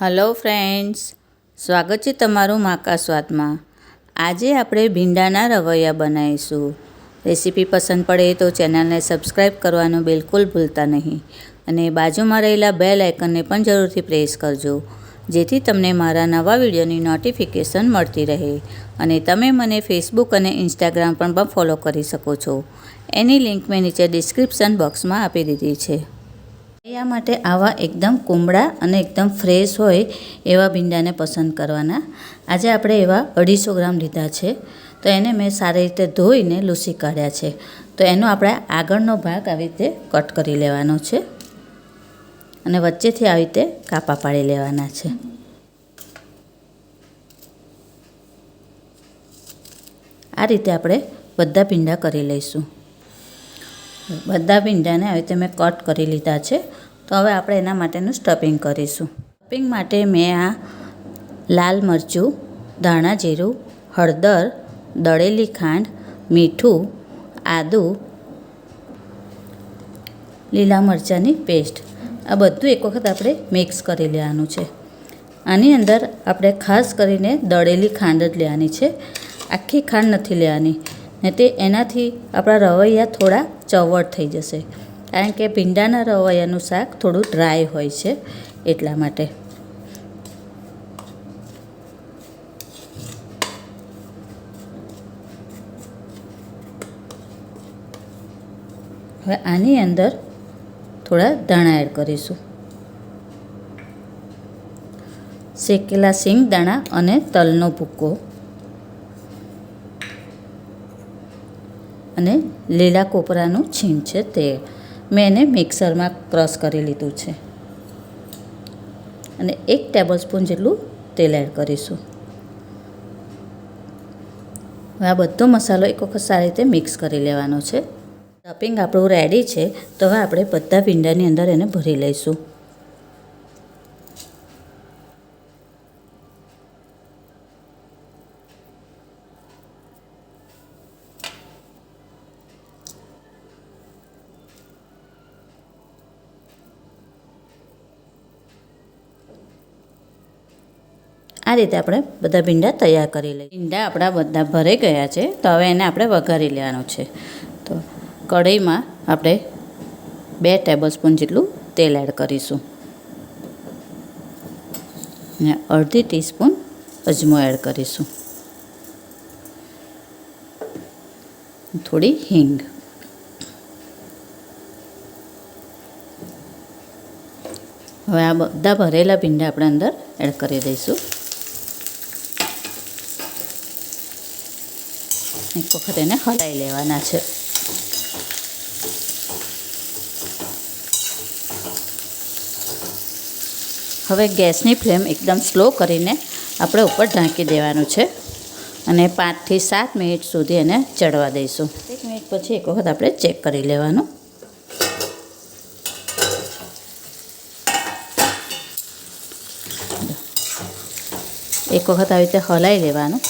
Hello friends, સ્વાગત છે તમારું માકા સ્વાદમાં। આજે આપણે ભીંડાના રવૈયા બનાવીશું। રેસીપી પસંદ પડે તો ચેનલને સબસ્ક્રાઈબ કરવાનું બિલકુલ ભૂલતા નહીં અને બાજુમાં રહેલા બેલ આઇકનને પણ જરૂરથી પ્રેસ કરજો, જેથી તમને મારા નવા વિડીયોની નોટિફિકેશન મળતી રહે અને તમે મને ફેસબુક અને ઇન્સ્ટાગ્રામ પર પણ ફોલો કરી શકો છો। એની લિંક મેં નીચે ડિસ્ક્રિપ્શન બોક્સમાં આપી દીધી છે। રવૈયા માટે આવા એકદમ કુમળા અને એકદમ ફ્રેશ હોય એવા ભીંડાને પસંદ કરવાના। આજે આપણે એવા 250 ગ્રામ લીધા છે, તો એને મેં સારી રીતે ધોઈને લૂછી કાઢ્યા છે। તો એનો આપણે આગળનો ભાગ આવી રીતે કટ કરી લેવાનો છે અને વચ્ચેથી આવી રીતે કાપા પાડી લેવાના છે। આ રીતે આપણે બધા ભીંડા કરી લઈશું। બધા ભીંડાને આવી રીતે મેં કટ કરી લીધા છે। તો હવે આપણે એના માટેનું સ્ટફિંગ કરીશું। સ્ટફિંગ માટે મેં આ લાલ મરચું, ધાણા જીરું, હળદર, દળેલી ખાંડ, મીઠું, આદું, લીલા મરચાંની પેસ્ટ, આ બધું એક વખત આપણે મિક્સ કરી લેવાનું છે। આની અંદર આપણે ખાસ કરીને દળેલી ખાંડ જ લેવાની છે, આખી ખાંડ નથી લેવાની, ને તે એનાથી આપણા રવૈયા થોડા ચવડ થઈ જશે, કારણ કે ભીંડાના રવૈયાનું શાક થોડું ડ્રાય હોય છે એટલા માટે। હવે આની અંદર થોડા ધાણા એડ કરીશું, શેકેલા સિંગ દાણા અને તલનો ભૂકો અને લીલા કોપરાનું છીણ છે તે મેં એને મિક્સરમાં ક્રશ કરી લીધું છે અને 1 ટેબલસ્પૂન જેટલું તેલ એડ કરીશું। હવે આ બધો મસાલો એક વખત સારી રીતે મિક્સ કરી લેવાનો છે। સ્ટફિંગ આપણું રેડી છે, તો હવે આપણે બધા ભીંડાની અંદર એને ભરી લઈશું। આ રીતે આપણે બધા ભીંડા તૈયાર કરી લઈએ। ભીંડા આપણા બધા ભરાઈ ગયા છે, તો હવે એને આપણે વઘારી લેવાનું છે। તો કઢાઈમાં આપણે 2 ટેબલસ્પૂન જેટલું તેલ એડ કરીશું અને અડધી ટીસ્પૂન અજમો એડ કરીશું, થોડી હિંગ। હવે આ બધા ભરેલા ભીંડા આપણે અંદર એડ કરી દઈશું। એક વખત એને હલાવી લેવાના છે। હવે ગેસની ફ્લેમ એકદમ સ્લો કરીને આપણે ઉપર ઢાંકી દેવાનું છે અને 5 થી 7 મિનિટ સુધી એને ચડવા દઈશું। 1 મિનિટ પછી એક વખત આપણે ચેક કરી લેવાનું। એક વખત આવી રીતે હલાવી લેવાનું।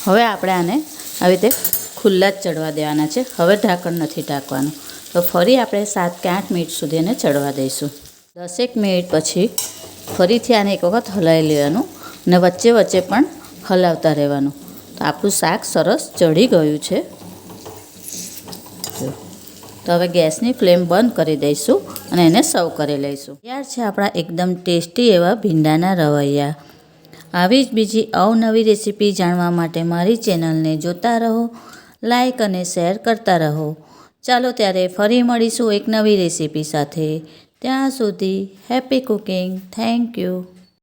હવે આપણે આને આવી રીતે ખુલ્લા જ ચડવા દેવાના છે, હવે ઢાંકણ નથી ઢાંકવાનું। તો ફરી આપણે 7 કે 8 મિનિટ સુધી એને ચડવા દઈશું। 10 મિનિટ પછી ફરીથી આને એક વખત હલાવી લેવાનું અને વચ્ચે વચ્ચે પણ હલાવતા રહેવાનું। તો આપણું શાક સરસ ચડી ગયું છે। તો હવે ગેસની ફ્લેમ બંધ કરી દઈશું અને એને સર્વ કરી લઈશું। તૈયાર છે આપણા એકદમ ટેસ્ટી એવા ભીંડાના રવૈયા। આવી જ બીજી અવનવી રેસીપી જાણવા માટે મારી ચેનલને જોતા રહો, લાઈક અને શેર કરતા રહો। ચાલો ત્યારે ફરી મળીશું એક નવી રેસીપી સાથે। ત્યાં સુધી હેપી કુકિંગ। Thank you.